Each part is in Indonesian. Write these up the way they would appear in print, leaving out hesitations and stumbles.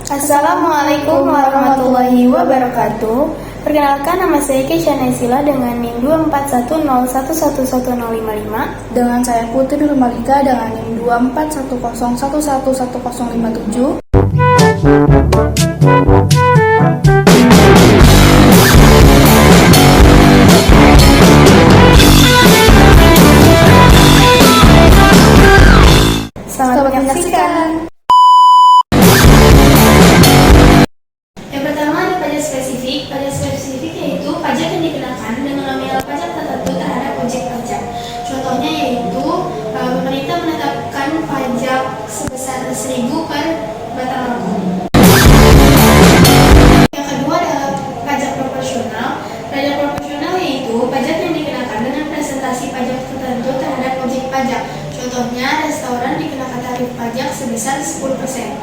Assalamualaikum warahmatullahi wabarakatuh. Perkenalkan, nama saya Keisha Naisila dengan NIM 24101111055. Dengan saya Putri Nur Malika dengan NIM 24111111057. Selamat menyaksikan. Yang pertama ada pajak spesifik. Pajak spesifik yaitu pajak yang dikenakan dengan nominal pajak tertentu terhadap objek pajak. Contohnya yaitu pemerintah menetapkan pajak sebesar 1.000 per batang rokok. Yang kedua adalah pajak proporsional. Pajak proporsional yaitu pajak yang dikenakan dengan presentasi pajak tertentu terhadap objek pajak. Contohnya, restoran dikenakan tarif pajak sebesar 10%.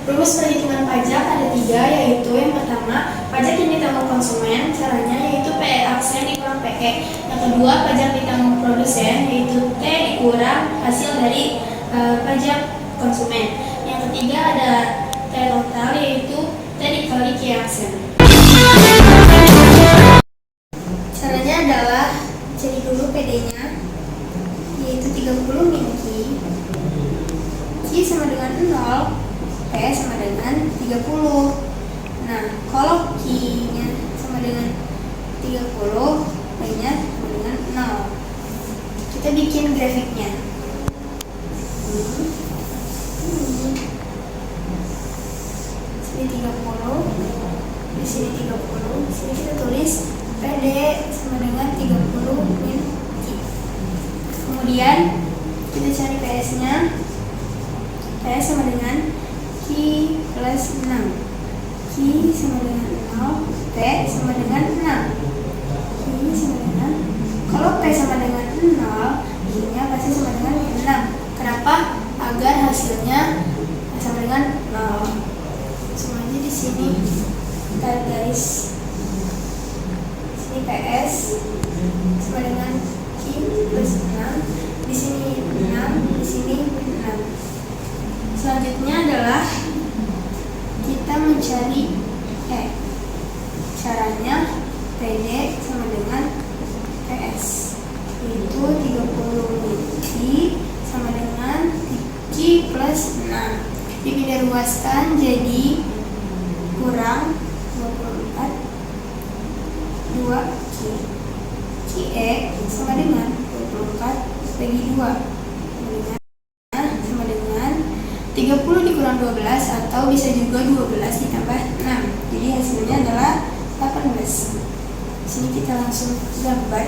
Rumus perhitungan pajak ada 3, yaitu yang pertama, pajak yang ditanggung konsumen, caranya yaitu PE aksen dikurang PE. Yang kedua, pajak ditanggung produsen, yaitu T dikurang hasil dari pajak konsumen. Yang ketiga ada T total, yaitu T dikali Q aksen. Caranya adalah cari dulu PD-nya, yaitu 30 min Q. Q sama dengan 0, P sama dengan 30. Nah, kalau Q-nya sama dengan 30, P-nya sama dengan 0. Kita bikin grafiknya. Sini 30, di sini 30, di sini kita tulis PD sama dengan 30 min Q. Kemudian kita cari PS-nya. PS sama dengan Q plus 6. Q sama dengan 0, P sama dengan 6. Q sama dengan, kalau P sama dengan 0, Q-nya pasti sama dengan 6. Kenapa? Agar hasilnya sama dengan 0. Langsung aja di sini tarik garis. Sini PS sama dengan Q plus 6. Di sini 6, di sini 6. Selanjutnya adalah kita mencari E. Caranya PD sama dengan PS, yaitu 30 min Q sama dengan Q plus 6. Dipindah ruaskan jadi kurang 24 2 Q. QE sama dengan 24 bagi 2 sama dengan 30 dikurang 12, atau bisa juga 12 ditambah 6. Jadi hasilnya adalah 18. Sini kita langsung gambar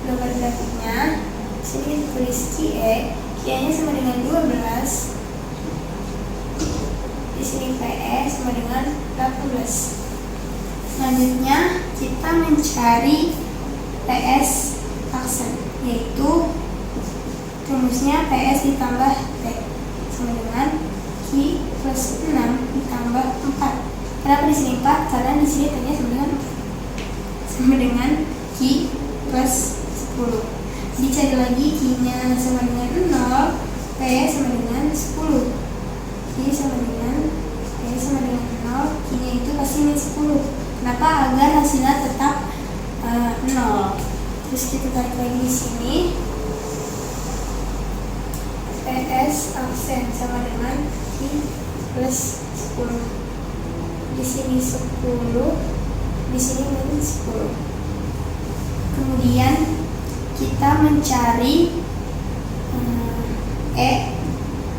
grafiknya. Sini kita tulis QE. QE-nya sama dengan 12. Di sini PE sama dengan 18. Selanjutnya kita mencari PS aksen, yaitu rumusnya PS ditambah T sama dengan Q plus 6 ditambah 4. Kenapa di sini 4? Karena di sini T-nya sama dengan 4. Sama dengan Q plus 10. Dicari lagi Q-nya sama dengan 0, P sama dengan 10. Q sama dengan P sama dengan 0, Q-nya itu pasti min 10. Kenapa? Agar hasilnya tetap 0. Terus kita tarik lagi di sini. PS aksen sama dengan Q plus 10. Di sini 10, di sini min 10. Kemudian kita mencari E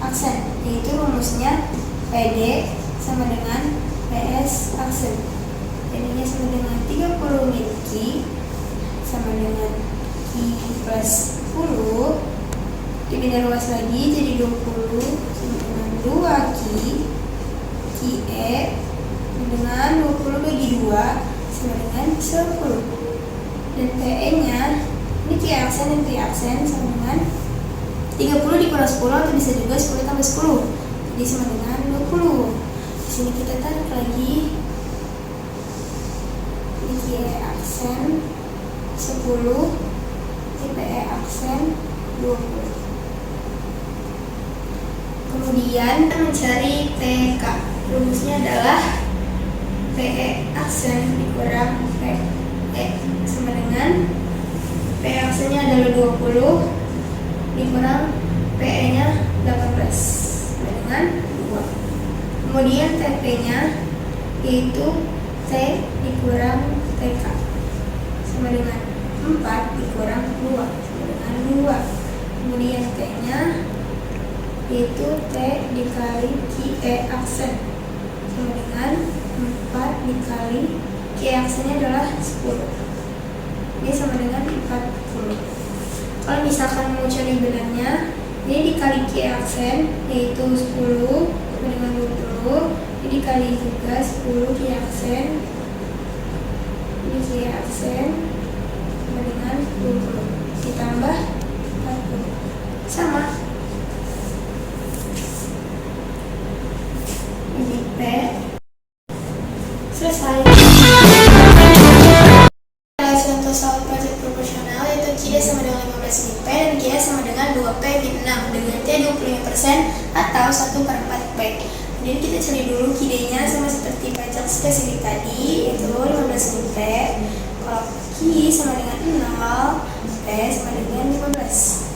aksen, yaitu rumusnya PD sama dengan PS aksen. PD-nya sama dengan 30 min Q sama dengan Q plus 10. Dipindah ruas lagi jadi 20 sama dengan 2 Q. QE dengan 20 bagi 2 sama dengan 10. Dan PE-nya, ini Q aksen dan Q aksen sama dengan 30 dikurang 10, atau bisa juga 10 tambah 10. Jadi sama dengan 20. Di sini kita tarik lagi. Ini Q aksen 10, PE aksen 20. Kemudian kita mencari TK. Rumusnya adalah PE aksen dikurang PE sama dengan PE aksennya adalah 20 dikurang PE-nya 18 sama dengan 2. Kemudian TP-nya yaitu T dikurang TK sama dengan 4 dikurang 2 sama dengan 2. Kemudian T-nya yaitu T dikali QE aksen sama dengan 4 dikali QE aksennya adalah 10. Ini sama dengan 40. Kalau misalkan mau cari benarnya, ini dikali QE aksen yaitu 10 sama dengan 20. Ini dikali juga 10 QE aksen. Ini QE aksen sama dengan 20 ditambah 40 sama. Ini P selesai. Contoh soal pajak proporsional yaitu QD sama dengan 15 P dan QE sama dengan 2P min 6 dengan T 25% atau 1/4 P. Kemudian kita cari dulu QD-nya sama seperti pajak spesifik tadi yaitu 15 P. Kalau Q sama dengan 0, P sama dengan 15.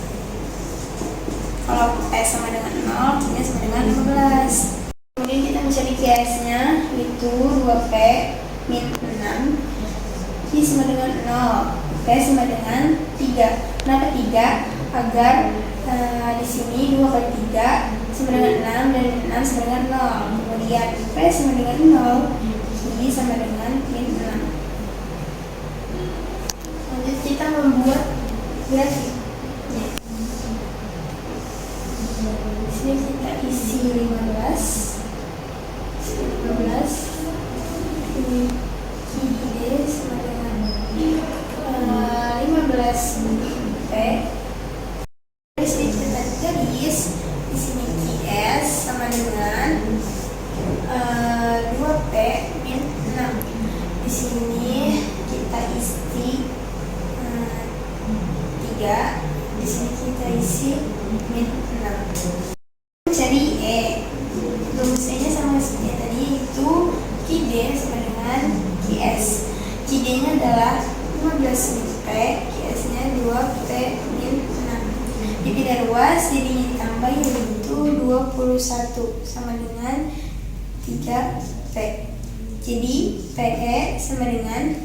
Kalau P sama dengan 0, Q-nya sama dengan 15. Kemudian kita mencari QS-nya yaitu 2P min 6. Q sama dengan 0, P sama dengan 3. Kenapa 3? Agar di sini 2 kali 3 sama dengan 6 dan 6 sama dengan 0. Kemudian P sama dengan 0, Q sama dengan min 6. Lanjut kita membuat grafik. Di sini kita isi 15. Ini QD sama dengan 15 P. Di sini kita garis. Di sini QS sama dengan 2P min 6. Di sini kita isi 3. Di sini kita isi min 6. Cari E. Rumusnya sama seperti tadi itu QD sama dengan QS. QD-nya adalah 15 min P, QS-nya 2P min 6. Dipindah ruas jadinya ditambah yaitu 21 sama dengan 3P. Jadi PE sama dengan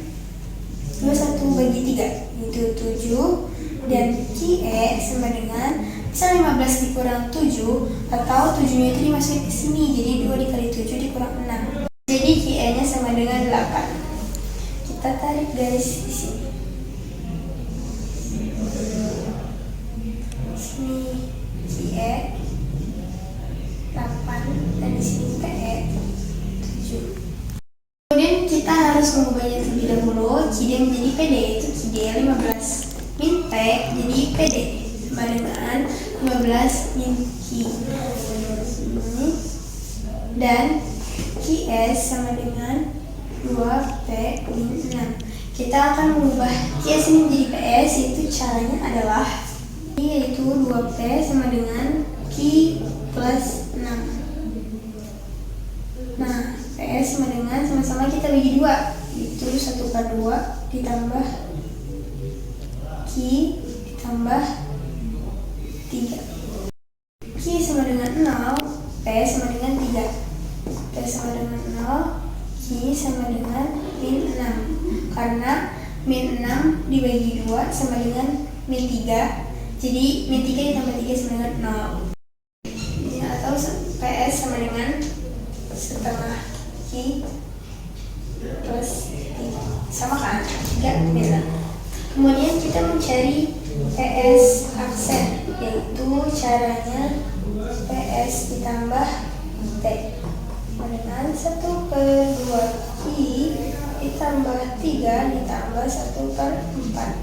21 bagi 3 itu 7 dan QE sama dengan bisa 15 dikurang 7 atau 7-nya itu dimasukin ke sini, jadi 2 dikali 7 dikurang 6. Jadi QE-nya sama dengan 8. Kita tarik garis di sini. Sini QE 8 dan di sini PE 7. Kemudian kita harus mengubahnya terlebih dahulu. QD menjadi PD itu QD 15 min P jadi PD sama dengan 15 min Q dan QS sama dengan 2P min 6. Kita akan mengubah QS ini menjadi PS, yaitu caranya adalah yaitu 2P sama dengan Q plus 6. Nah, PS sama dengan sama-sama kita bagi 2, itu 1/2 ditambah Q ditambah 3. Q sama dengan 0, P sama dengan 3. P sama dengan 0, Q sama dengan min 6. Karena min 6 dibagi 2 sama dengan min 3. Jadi min 3 ditambah 3 sama dengan 0. Ya, atau PS sama dengan setengah Q plus 3. Sama kan? 3 beda. Kemudian kita mencari PS aksen, yaitu caranya PS ditambah T dengan 1/2 Q ditambah 3 ditambah 1/4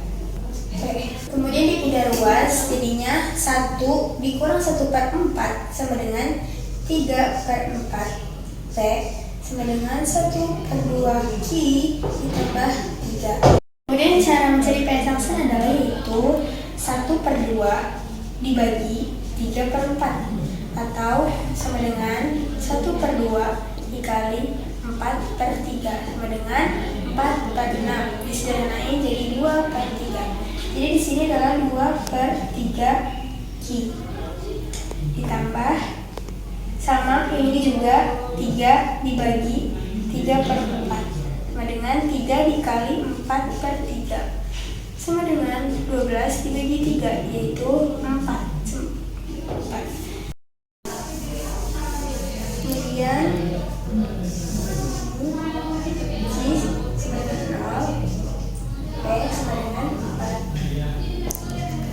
T. Kemudian dipindah ruas jadinya 1 dikurang 1/4 sama dengan 3/4 T sama dengan 1/2 Q ditambah 3. Kemudian cara mencari PS aksen adalah yaitu 1/2 dibagi 3/4. atau sama dengan 1/2 dikali 4/3 sama dengan 4/6. Disederhanain jadi 2/3. Jadi di sini adalah 2/3 Q. Ditambah sama ini juga 3 dibagi 3/4 sama dengan 3 dikali 4/3 sama dengan 12 dibagi 3 yaitu 4. Kemudian Q sama dengan 0, P sama dengan 4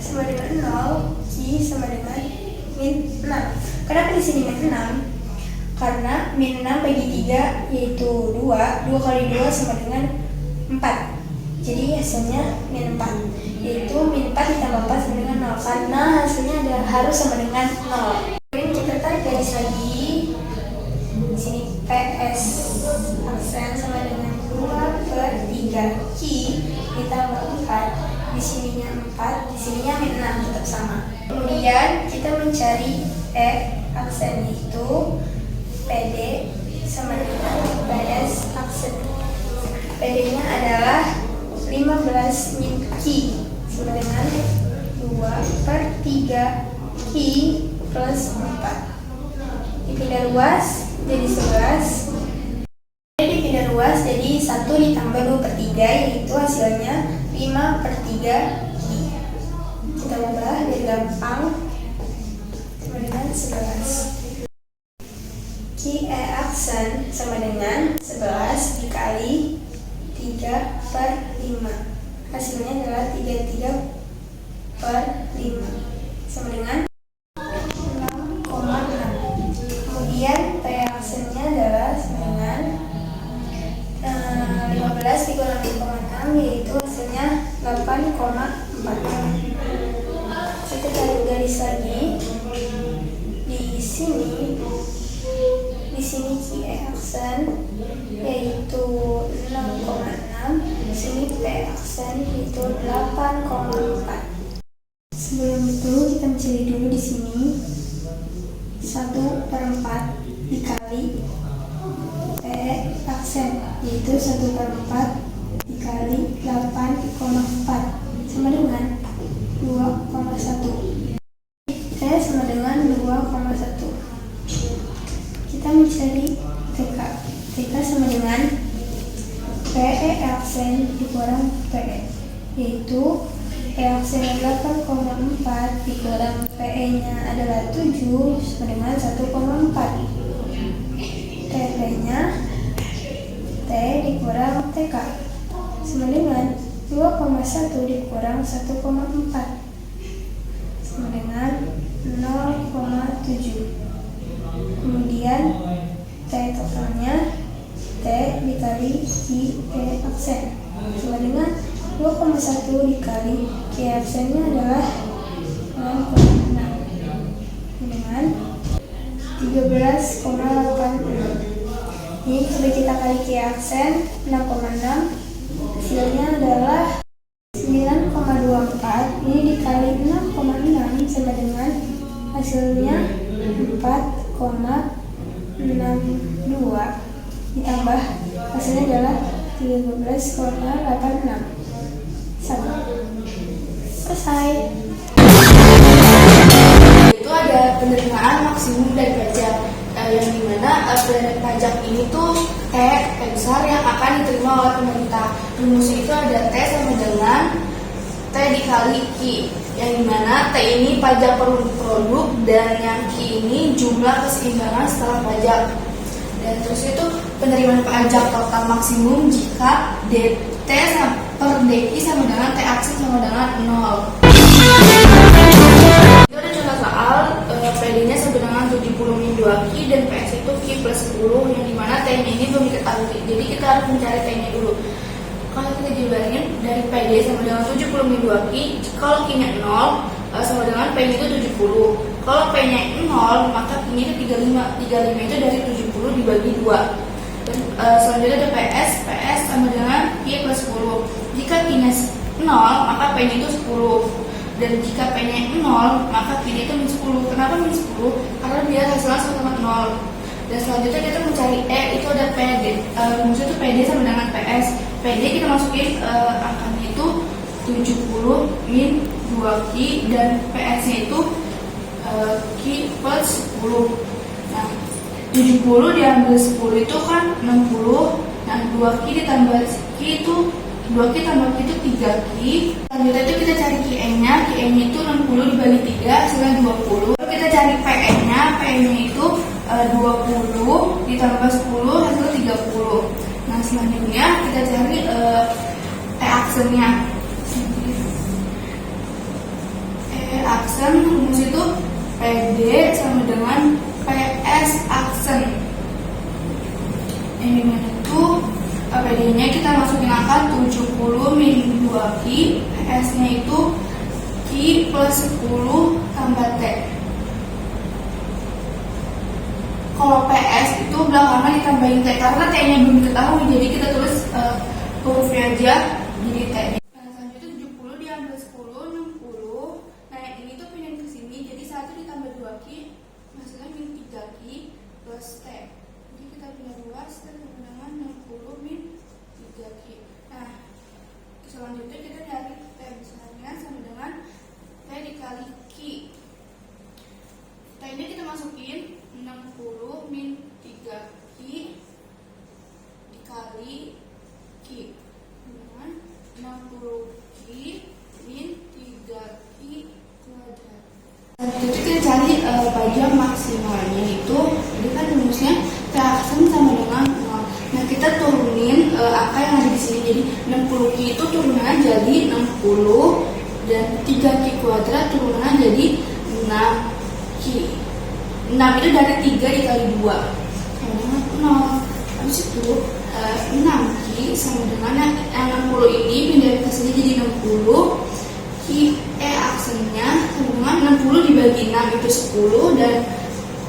sama dengan 0, Q sama dengan min 6. Kenapa di sini min 6? Karena min 6 bagi 3 yaitu 2 kali 2 sama dengan 4. Jadi hasilnya min 4, yaitu min 4 ditambah 4 sama dengan 0. Karena hasilnya harus sama dengan 0. Kemudian kita tarik garis lagi. Di sini PS aksen sama dengan 2/3 Q ditambah 4. Di sininya 4, di sininya min 6 tetap sama. Kemudian kita mencari E aksen itu PD sama dengan PS aksen. PD-nya adalah 15 min Q sama dengan 2/3 Q plus 4. Dipindah luas jadi 11. Dipindah luas jadi 1 ditambah 2/3 yaitu hasilnya 5/3 Q. Kita ubah biar gampang sama dengan 11. Q E aksen sama dengan 11 dikali 3/5. Hasilnya adalah 33/5 sama dengan 6,6. Kemudian P aksennya adalah sama dengan 15 dikurangi 6,6 yaitu hasilnya 8,4. Kita tarik garis lagi. Di sini Q E aksen yaitu 6,6, di sini P aksen yaitu 8,4. Sebelum itu kita mencari dulu di sini 1/4 dikali P aksen yaitu 1/4 dikali 8,4 sama dengan 2,1. P sama dengan 2,1. Kita mencari TK. TK sama dengan PE aksen dikurang PE, yaitu E aksen 8,4 dikurang PE-nya adalah 7 sama dengan 1,4. TP-nya T dikurang TK sama dengan 2,1 dikurang 1,4 sama dengan 0,7. Kemudian T totalnya T dikali Q E aksen sama dengan 2,1 dikali Q aksennya adalah 6,6 dengan 13,86. Ini coba kita kali Q aksen 6,6, hasilnya adalah 9,24. Ini dikali 6,6 sama dengan hasilnya 4,62 ditambah hasilnya adalah 13,86 sama. Selesai. Itu ada penerimaan maksimum dari pajak yang dimana dari pajak ini tuh T besar yang akan diterima oleh pemerintah. Rumusnya itu ada T sama dengan T dikali Q, yang dimana T ini pajak produk dan yang Q ini jumlah keseimbangan setelah pajak. Dan terus itu penerimaan pajak total maksimum jika DT per DI sama dengan T aksen sama dengan 0. Itu ada contoh soal PD-nya sama dengan 70 min 2Q dan PS itu Q plus 10, yang dimana T-nya ini belum diketahui. Jadi kita harus mencari T-nya dulu. Kalau kita jabarin dari PD sama dengan 70 min 2Q, kalau Q-nya 0 sama dengan P-nya itu 70. Kalau P-nya 0, maka Q-nya itu 35. 35 itu dari 70 dibagi 2. Dan selanjutnya ada PS sama dengan Q plus 10. Jika Q-nya 0, maka P-nya itu 10. Dan jika P-nya 0, maka Q-nya itu min 10. Kenapa min 10? Karena dia hasilnya sama 0. Dan selanjutnya kita mencari E, itu ada PD. Maksudnya itu PD sama dengan PS. PD kita masukin angkanya itu 70 min 2Q, dan PS-nya itu Q plus 10. Nah, 70 diambil 10 itu kan 60. Nah, 2Q ditambah Q itu 2Q tambah Q itu 3Q. Selanjutnya itu kita cari QN-nya. QN-nya itu 60 dibagi 3 hasilnya 20. Lalu kita cari PN-nya. PN-nya itu 20 ditambah 10 hasilnya 30. Nah, selanjutnya kita cari E-aksennya. E-aksen rumus itu PD sama dengan PS aksen. Yang dimana itu PD-nya kita masukin angka 70 min 2Q, PS-nya itu Q plus 10 tambah T. Kalau PS itu belakangan ditambahin T karena T-nya belum diketahui, jadi kita tulis hurufnya aja jadi T. Nah, selanjutnya 70 diambil 10, 60. Nah, yang ini tuh pindahin ke sini, jadi 1 ditambah 2Q hasilnya min 3Q plus T. Jadi kita punya ruas dan dengan 60 min 3Q. Nah, selanjutnya kita cari T besarnya sama dengan T dikali Q. T ini kita masukin 60 min 3Q dikali Q dengan 60Q min 3Q kuadrat. Selanjutnya kita cari pajak maksimalnya itu, jadi kan rumusnya T aksen sama dengan 0. Nah, kita turunin angka yang ada di sini, jadi 60Q itu turunannya jadi 60 dan 3Q kuadrat turunannya jadi 6Q. 6 itu dari 3 dikali 2 sama dengan 0. Habis itu 6Q sama dengan yang 60 ini pindah ke sini jadi 60. Q E aksennya sama dengan 60 dibagi 6 itu 10, dan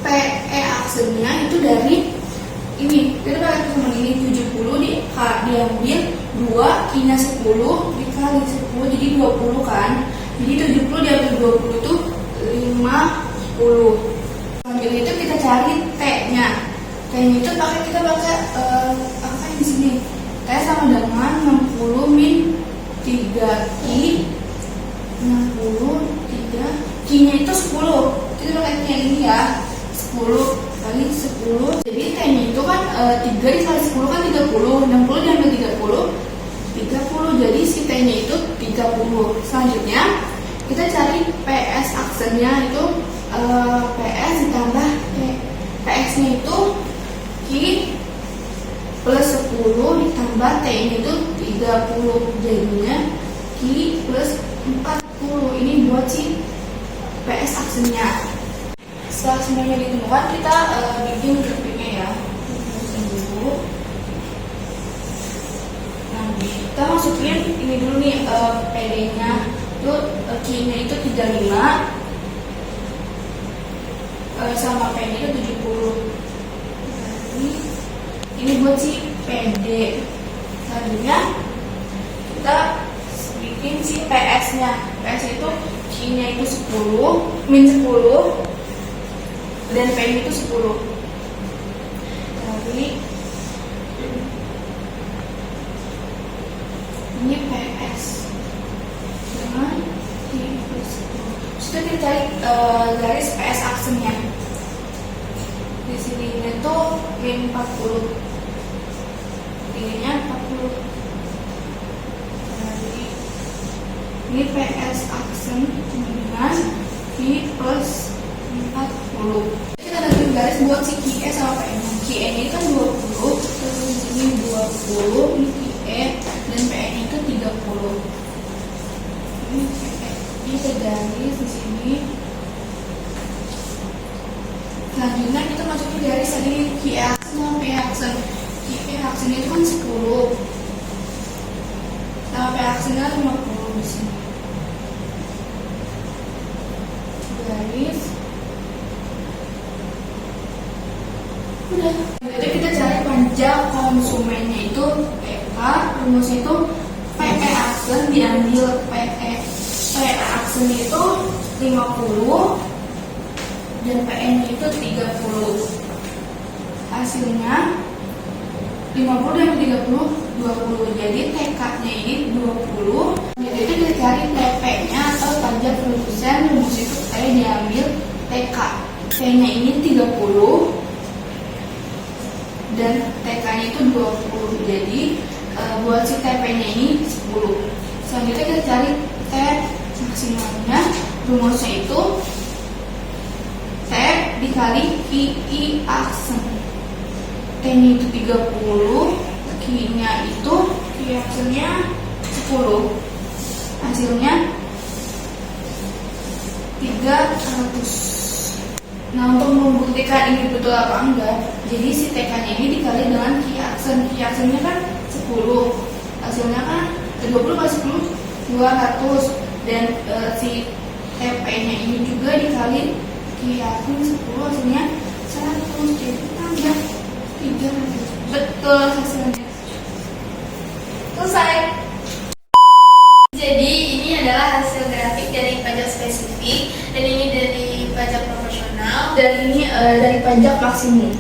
PE aksennya itu dari ini. Kita pakai sama ini 70 diambil 2, Q-nya 10 dikali 10 jadi 20 kan. Jadi 70 diambil 20 itu 50. Selanjutnya itu kita cari T-nya. T-nya itu kita pakai angka yang di sini. T sama dengan 60 min 3Q. 60 3 Q-nya itu 10. Kita pakai Q yang ini ya. 10 kali 10. Jadi T-nya itu kan 3 dikali 10 kan 30. 60 diambil 30. Jadi si T-nya itu 30. Selanjutnya kita cari PS aksennya itu PS ditambah T. PS-nya itu Q plus 10 ditambah T-nya itu 30. Jadinya Q plus 40. Ini buat si PS aksennya. Setelah semuanya ditemukan, kita bikin grafiknya ya. Dulu. Nah, kita masukin ini dulu nih PD-nya. Itu Q-nya itu 35 sama P-nya itu 70. Ini buat si PD. Selanjutnya kita bikin si PS-nya. PS itu Q-nya itu 10 min 10 dan P-nya itu 10. Jadi ini PS dengan Q plus 10. Sudah kita cari garis PS aksennya. Di sini ini tuh min 40. Ininya 40. Jadi ini PS aksen dengan Q plus 40. Kita bikin garis buat si QE sama PN. QE ini kan 20, terus ini 20, ini QE dan PN itu 30. Ini QE. Ini kita garis di sini. Selanjutnya kita masukin garis tadi QE aksen sama PE aksen. QE aksen itu kan 10. Sama PE aksennya 50 di sini. Garis. Udah. Jadi kita cari pajak konsumennya itu PK, rumusnya itu PE aksen diambil PE. aksen itu 50 dan PN itu 30. Hasilnya 50 dan 30 20. Jadi TK-nya ini 20. Jadi itu kita cari TP-nya atau pajak produsen. Rumus itu saya diambil TK. T-nya ini 30 dan TK-nya itu 20. Jadi buat si TP-nya ini 10. Selanjutnya kita cari T maksimalnya. Rumusnya itu T dikali I aksen. T-nya itu 30, Q-nya itu Q aksennya 10. Hasilnya 300. Nah, untuk membuktikan ini betul apa enggak, jadi si TK-nya ini dikali dengan Q aksen. Q aksennya kan 10. Hasilnya kan 20 kali 10 200 dan si TP-nya ini juga dikali Q aksen 10 hasilnya 100. Jadi tambah 300. Betul hasilnya. Selesai. Jadi ini adalah hasil grafik dari pajak spesifik dan ini dari pajak profesional. Dan ini dari pajak maksimum.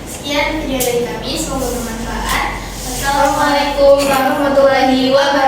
Sekian video dari kami, semoga bermanfaat. Assalamualaikum warahmatullahi wabarakatuh.